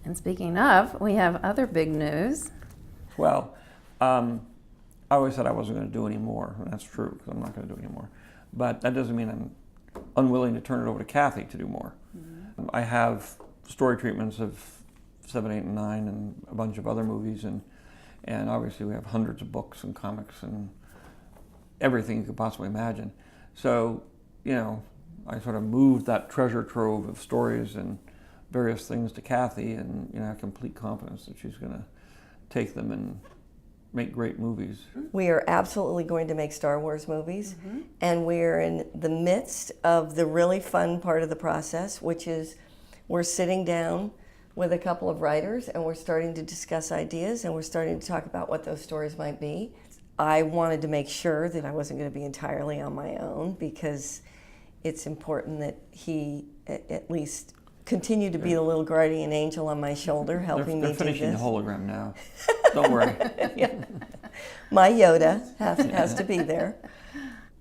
And speaking of, we have other big news. Well, I always said I wasn't going to do any more, and that's true, because I'm not going to do any more. But that doesn't mean I'm unwilling to turn it over to Kathy to do more. Mm-hmm. I have story treatments of 7, 8, and 9, and a bunch of other movies, and obviously we have hundreds of books and comics and everything you could possibly imagine. So, you know, I sort of moved that treasure trove of stories and various things to Kathy, and I have complete confidence that she's going to take them and make great movies. We are absolutely going to make Star Wars movies, and we're in the midst of the really fun part of the process, which is we're sitting down with a couple of writers and we're starting to discuss ideas and we're starting to talk about what those stories might be. I wanted to make sure that I wasn't going to be entirely on my own, because it's important that he at least continue to be the little guardian angel on my shoulder, helping me do this. They're finishing the hologram now. Don't worry. Yeah. My Yoda has to be there.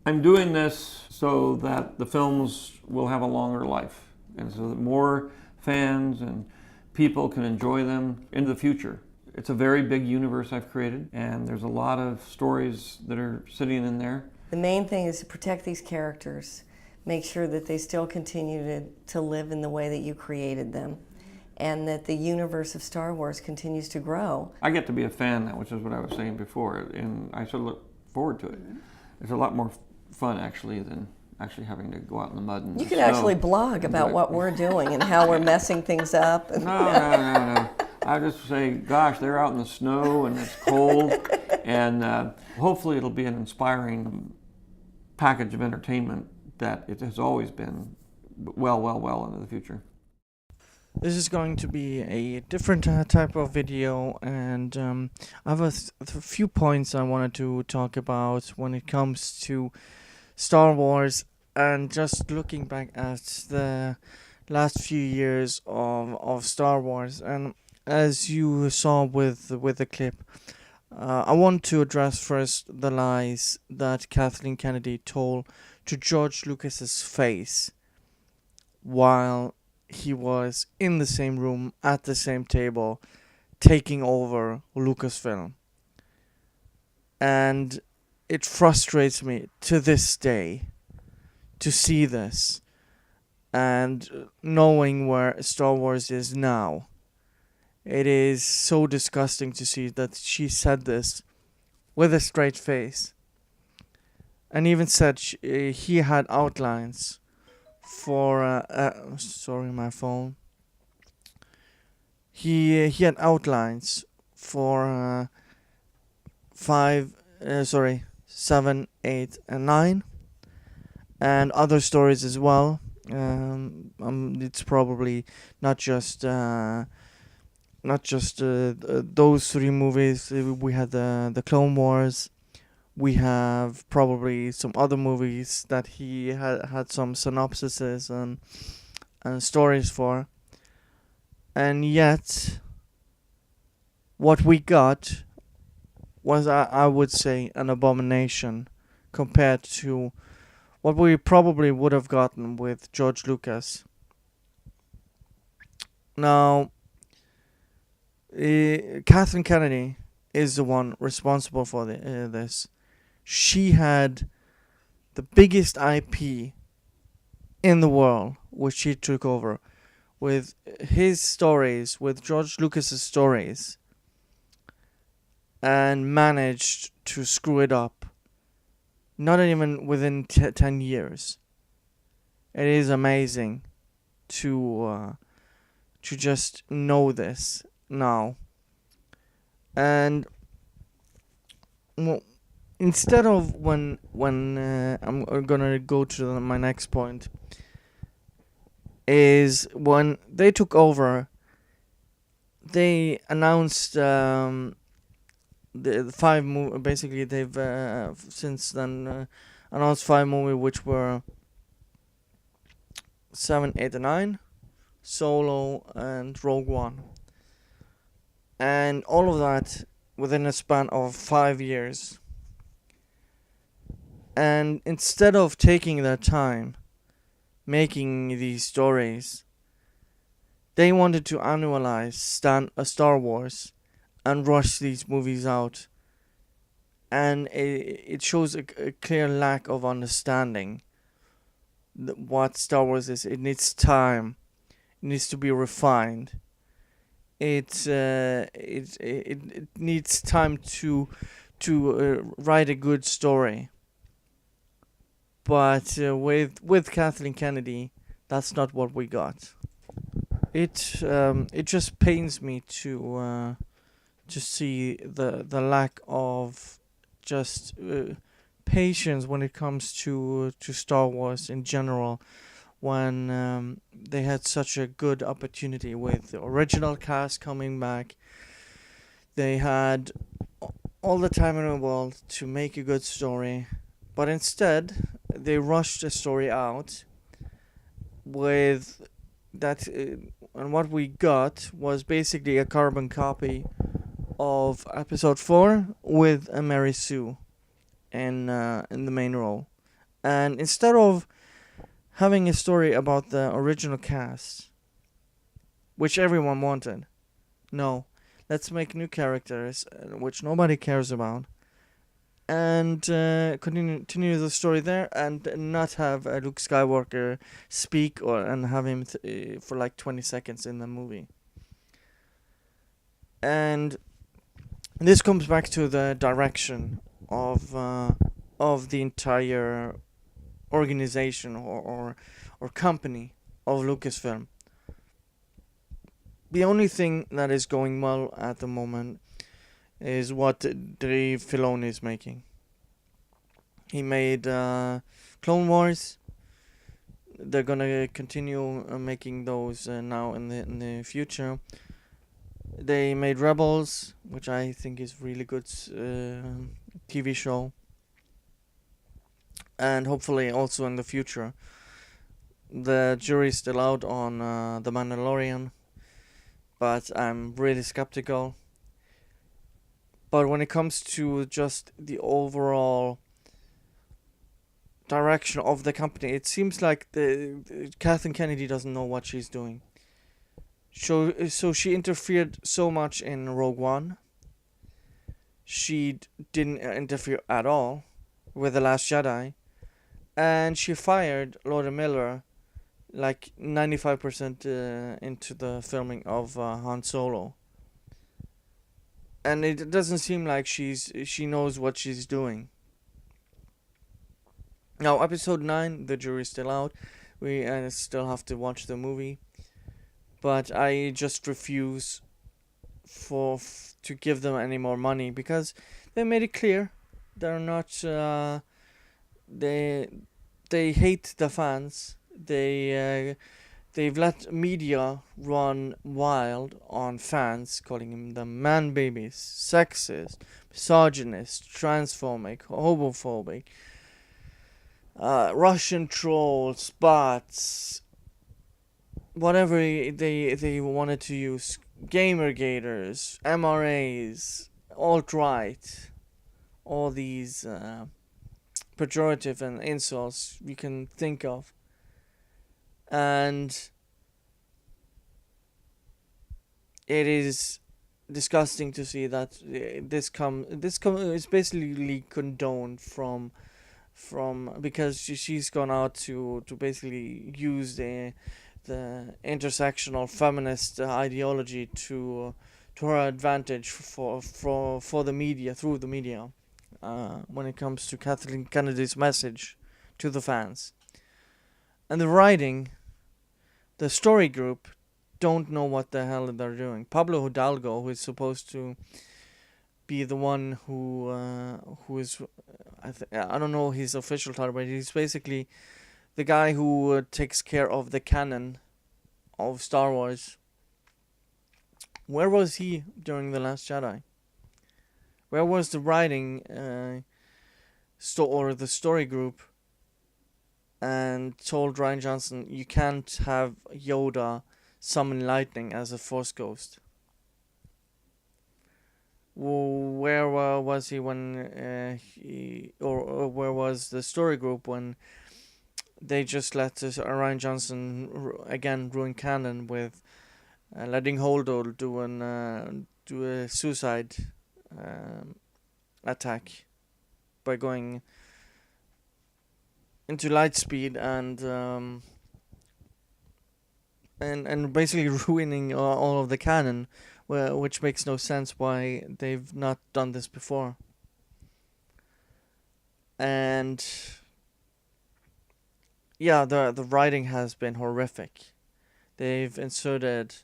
I'm doing this so that the films will have a longer life, and so that more fans and people can enjoy them into the future. It's a very big universe I've created, and there's a lot of stories that are sitting in there. The main thing is to protect these characters, make sure that they still continue to live in the way that you created them, and that the universe of Star Wars continues to grow. I get to be a fan now, which is what I was saying before, and I sort of look forward to it. It's a lot more fun, actually, than actually having to go out in the mud and you can actually blog about what we're doing and how we're messing things up. No. I just say, gosh, they're out in the snow and it's cold, and hopefully it'll be an inspiring package of entertainment that it has always been well into the future. This is going to be a different type of video, and I have a few points I wanted to talk about when it comes to Star Wars, and just looking back at the last few years of Star Wars. And as you saw with the clip, I want to address first the lies that Kathleen Kennedy told to George Lucas's face while he was in the same room at the same table taking over Lucasfilm. And it frustrates me to this day to see this, and knowing where Star Wars is now. It is so disgusting to see that she said this with a straight face, and even said he had outlines for sorry, my phone. He had outlines for 7, 8, and 9, and other stories as well. It's probably not just those 3 movies. We had the Clone Wars. We have probably some other movies that he had some synopsises and stories for. And yet, what we got was, I would say, an abomination compared to what we probably would have gotten with George Lucas. Now, Kathleen Kennedy is the one responsible for this. She had the biggest IP in the world, which she took over with his stories, with George Lucas's stories, and managed to screw it up. Not even within 10 years. It is amazing to just know this now. And well, instead of when I'm gonna go to my next point, is when they took over, they announced the 5 movies. Basically, they've since then announced 5 movies, which were 7, 8, and 9, Solo, and Rogue One. And all of that within a span of 5 years. And instead of taking their time making these stories, They wanted to annualize Star Wars and rush these movies out, and it shows a clear lack of understanding what Star Wars is. It needs time. It needs to be refined. It needs time to write a good story. But with Kathleen Kennedy, that's not what we got. It just pains me to see the lack of just patience when it comes to Star Wars in general, when they had such a good opportunity with the original cast coming back. They had all the time in the world to make a good story, but instead they rushed the story out with that, and what we got was basically a carbon copy of Episode 4 with a Mary Sue in the main role. And instead of having a story about the original cast, which everyone wanted, no, let's make new characters, which nobody cares about, and continue the story there, and not have Luke Skywalker speak and have him for like 20 seconds in the movie. And this comes back to the direction of the entire organization or company of Lucasfilm. The only thing that is going well at the moment is what Dave Filoni is making. He made Clone Wars. They're gonna continue making those now in the future. They made Rebels, which I think is really good TV show, and hopefully also in the future. The jury's still out on The Mandalorian, but I'm really skeptical. But when it comes to just the overall direction of the company, it seems like the Kathleen Kennedy doesn't know what she's doing. So she interfered so much in Rogue One. She didn't interfere at all with The Last Jedi. And she fired Lord Miller like 95% into the filming of Han Solo. And it doesn't seem like she knows what she's doing. Now, Episode 9, the jury's still out. We still have to watch the movie. But I just refuse to give them any more money, because they made it clear they're not. They hate the fans. They've let media run wild on fans, calling them man babies, sexist, misogynist, transphobic, homophobic, Russian trolls, bots, whatever they wanted to use, gamergaters, MRAs, alt-right, all these pejorative and insults you can think of. And it is disgusting to see that this is basically condoned from because she's gone out to basically use the intersectional feminist ideology to her advantage for the media, through the media, when it comes to Kathleen Kennedy's message to the fans. And the writing, the story group, don't know what the hell they're doing. Pablo Hidalgo, who is supposed to be the one who is, I don't know his official title, but he's basically the guy who takes care of the canon of Star Wars. Where was he during The Last Jedi? Where was the writing or the story group, and told Rian Johnson, you can't have Yoda summon lightning as a Force ghost? Where was he when or where was the story group when they just let Rian Johnson again ruin canon with letting Holdo do a suicide attack by going into light speed and basically ruining all of the canon, which makes no sense why they've not done this before. And yeah, the writing has been horrific. They've inserted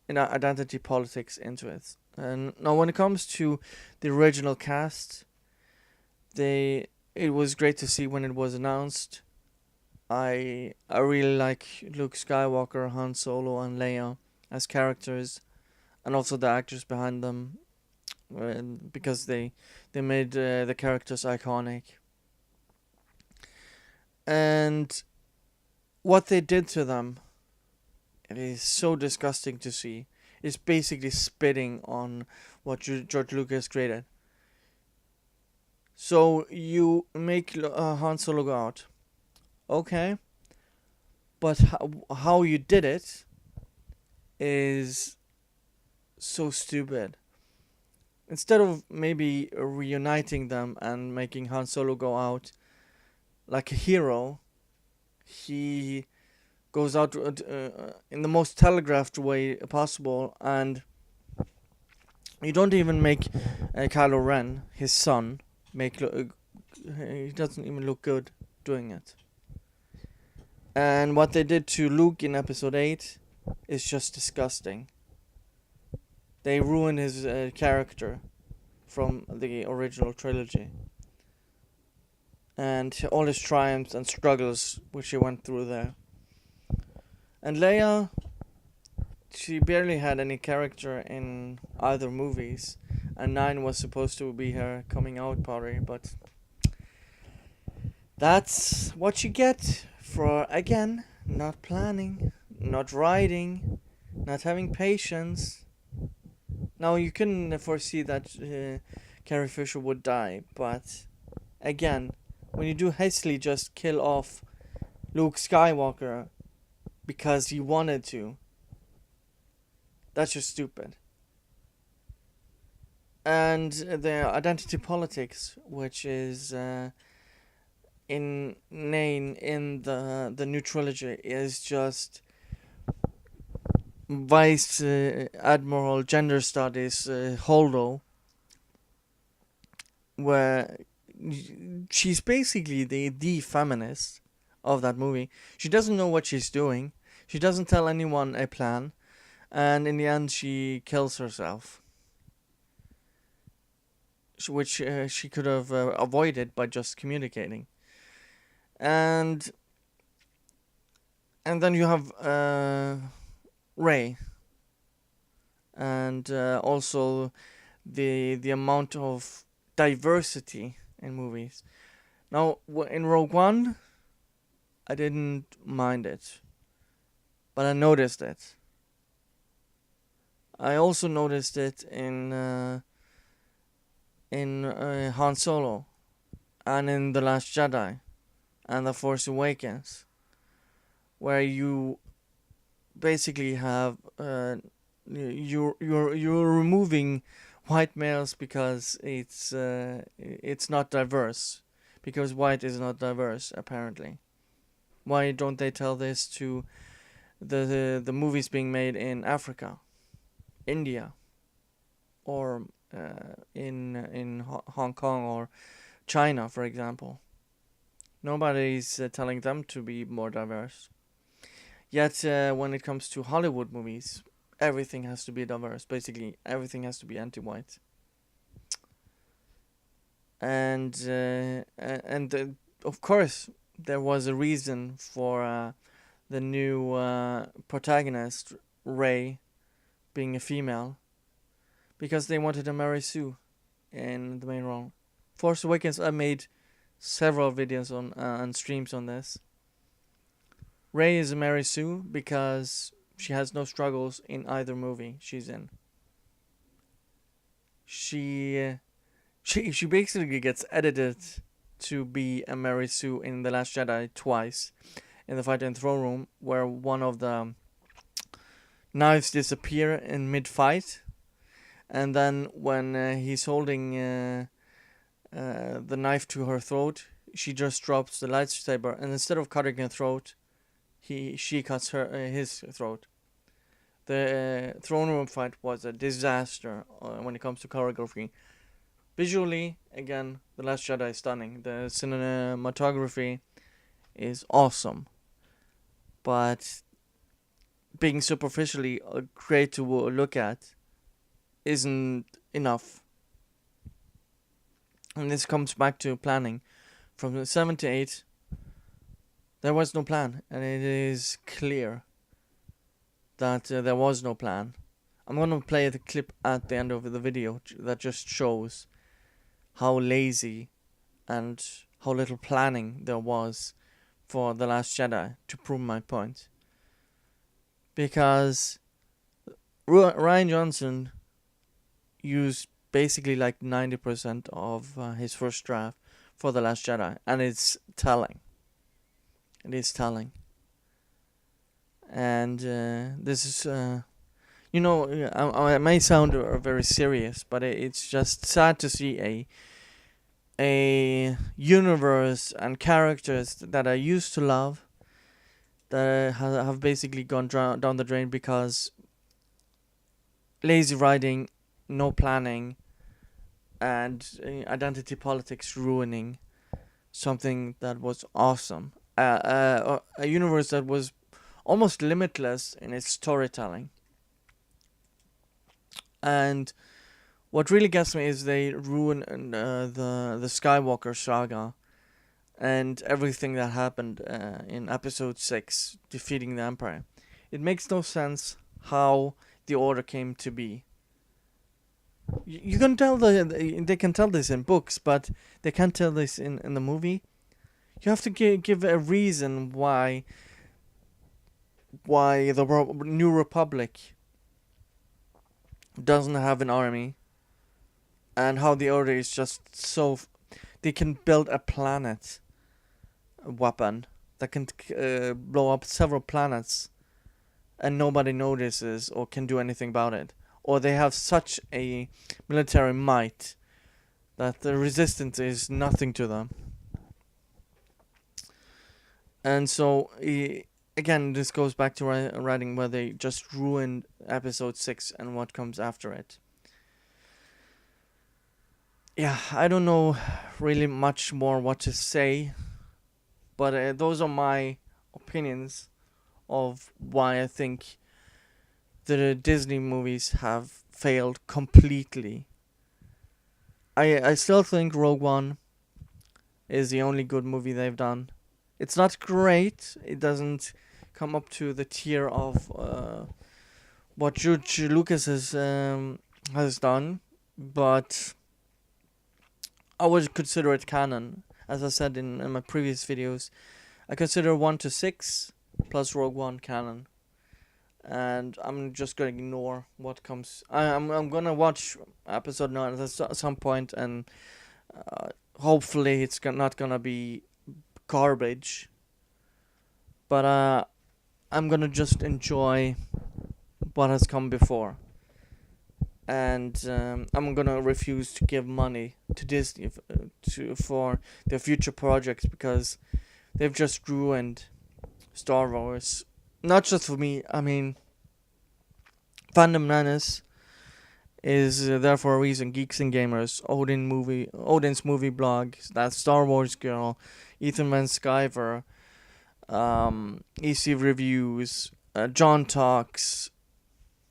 identity politics into it. And now when it comes to the original cast, it was great to see when it was announced. I really like Luke Skywalker, Han Solo, and Leia as characters, and also the actors behind them, because they made the characters iconic. And what they did to them, it is so disgusting to see. It's basically spitting on what George Lucas created. So you make Han Solo go out. Okay. But how you did it is so stupid. Instead of maybe reuniting them and making Han Solo go out like a hero, he goes out in the most telegraphed way possible, and you don't even make Kylo Ren, his son, he doesn't even look good doing it. And what they did to Luke in Episode 8 is just disgusting. They ruined his character from the original trilogy, and all his triumphs and struggles which he went through there. And Leia, she barely had any character in either movies, and 9 was supposed to be her coming out party, but that's what you get for, again, not planning, not writing, not having patience. Now, you couldn't foresee that Carrie Fisher would die, but again, when you do hastily just kill off Luke Skywalker because you wanted to, that's just stupid. And the identity politics, which is in the new trilogy, is just Vice Admiral Gender Studies Holdo, where she's basically the feminist of that movie. She doesn't know what she's doing. She doesn't tell anyone a plan, and in the end she kills herself, which she could have avoided by just communicating. And then you have Rey, and also the amount of diversity in movies. Now, in Rogue One, I didn't mind it, but I noticed it. I also noticed it in Han Solo, and in The Last Jedi, and The Force Awakens, where you basically have you're removing white males because it's not diverse, because white is not diverse apparently. Why don't they tell this to the movies being made in Africa, India, or in Hong Kong or China, for example? Nobody's telling them to be more diverse. Yet when it comes to Hollywood movies, everything has to be diverse. Basically, everything has to be anti-white. And of course, there was a reason for the new protagonist, Rey, being a female, because they wanted to marry Sue in the main role. Force Awakens, I made several videos on and streams on this. Rey is a Mary Sue because she has no struggles in either movie she's in. She basically gets edited to be a Mary Sue in The Last Jedi twice, in the Fight in the Throne Room, where one of the knives disappear in mid-fight, and then when he's holding the knife to her throat, she just drops the lightsaber, and instead of cutting her throat, she cuts his throat. The throne room fight was a disaster when it comes to choreography. Visually, again, The Last Jedi is stunning. The cinematography is awesome, but being superficially great to look at isn't enough. And this comes back to planning. From the 7 to 8, there was no plan, and it is clear that there was no plan. I'm gonna play the clip at the end of the video that just shows how lazy and how little planning there was for The Last Jedi, to prove my point. Because Rian Johnson used basically like 90% of his first draft for The Last Jedi, and it's telling. It is telling. And this is, I may sound very serious, but it's just sad to see a universe and characters that I used to love that have basically gone down the drain because lazy writing, no planning, and identity politics ruining something that was awesome. A universe that was almost limitless in its storytelling. And what really gets me is they ruin the Skywalker saga and everything that happened in Episode 6, defeating the Empire. It makes no sense how the Order came to be. You can tell they can tell this in books, but they can't tell this in the movie. You have to give a reason why the New Republic doesn't have an army, and how the Order is just so they can build a planet weapon that can blow up several planets, and nobody notices or can do anything about it. Or they have such a military might that the resistance is nothing to them. And so, again, this goes back to writing where they just ruined Episode 6 and what comes after it. Yeah, I don't know really much more what to say, but those are my opinions of why I think the Disney movies have failed completely. I still think Rogue One is the only good movie they've done. It's not great. It doesn't come up to the tier of what George Lucas has done, but I would consider it canon. As I said in my previous videos, I consider 1 to 6 plus Rogue One canon. And I'm just gonna ignore what comes. I'm gonna watch episode 9 at some point, and hopefully it's not gonna be garbage. But I'm gonna just enjoy what has come before, and I'm gonna refuse to give money to Disney for their future projects, because they've just ruined Star Wars. Not just for me, I mean, Fandom Menace is there for a reason. Geeks and Gamers, Odin's movie blog, that Star Wars Girl, Ethan Van Sciver, EC Reviews, John Talks,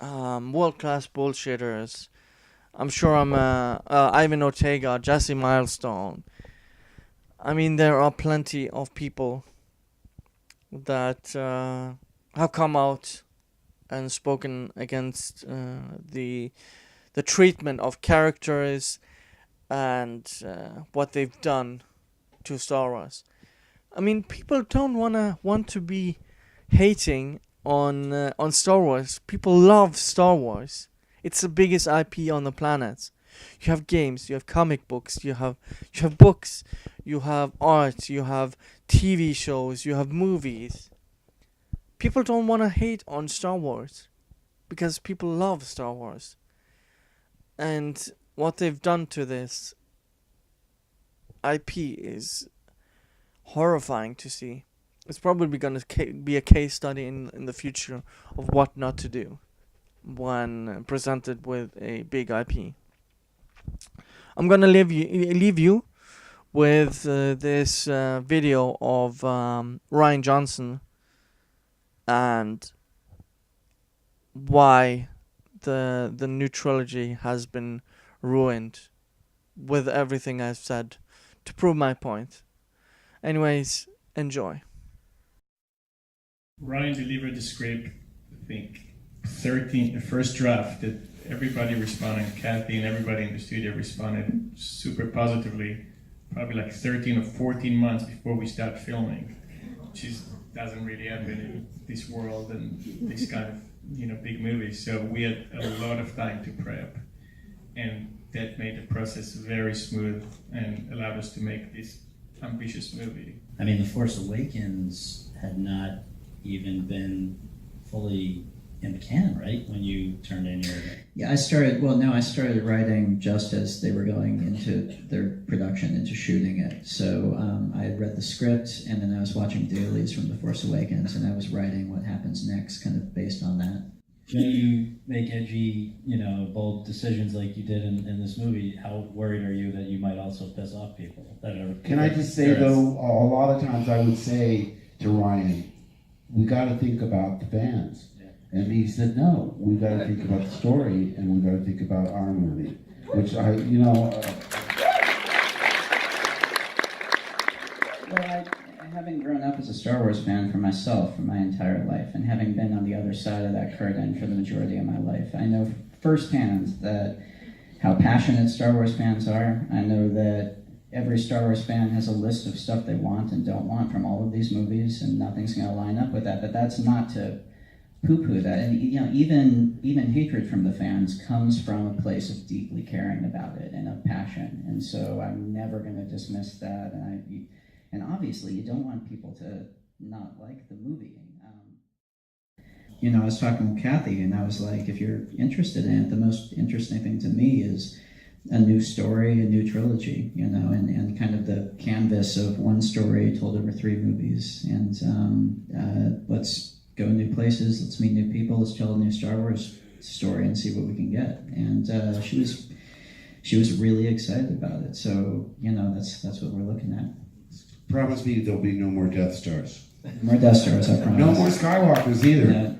World Class Bullshitters. I'm sure Ivan Ortega, Jesse Milestone. I mean, there are plenty of people that have come out and spoken against the treatment of characters and what they've done to Star Wars. I mean, people don't want to be hating on Star Wars. People love Star Wars. It's the biggest IP on the planet. You have games, you have comic books, you have books, you have art, you have TV shows, you have movies. People don't want to hate on Star Wars. because people love Star Wars. And what they've done to this IP is horrifying to see. It's probably going to be a case study in the future of what not to do when presented with a big IP. I'm going to leave you with this video of Rian Johnson and why the new trilogy has been ruined with everything I've said to prove my point. Anyways, enjoy. Ryan delivered the script, I think, the first draft that everybody responded, Kathy and everybody in the studio responded super positively, probably like 13 or 14 months before we start filming, which doesn't really happen in this world and this kind of big movies. So we had a lot of time to prep, and that made the process very smooth and allowed us to make this ambitious movie. I mean, The Force Awakens had not even been fully in the canon, right? When you turned in your... Yeah, I started writing just as they were going into their production, into shooting it. So I had read the script, and then I was watching dailies from The Force Awakens, and I was writing what happens next, kind of based on that. When you make edgy, bold decisions like you did in this movie, how worried are you that you might also piss off people that are... Can I just say, though, a lot of times I would say to Ryan, we got to think about the fans. And he said, no, we got to think about the story, and we got to think about our movie, which Having grown up as a Star Wars fan for myself for my entire life, and having been on the other side of that curtain for the majority of my life, I know firsthand that how passionate Star Wars fans are. I know that every Star Wars fan has a list of stuff they want and don't want from all of these movies, and nothing's going to line up with that. But that's not to poo-poo that, and even hatred from the fans comes from a place of deeply caring about it and of passion, and so I'm never going to dismiss that. And obviously, you don't want people to not like the movie. I was talking with Kathy, and I was like, if you're interested in it, the most interesting thing to me is a new story, a new trilogy, and kind of the canvas of one story told over 3 movies, and let's go new places, let's meet new people, let's tell a new Star Wars story and see what we can get. And she was really excited about it. So, that's what we're looking at. promise me there'll be no more Death Stars. More Death Stars, I promise. No more Skywalkers either. Yeah.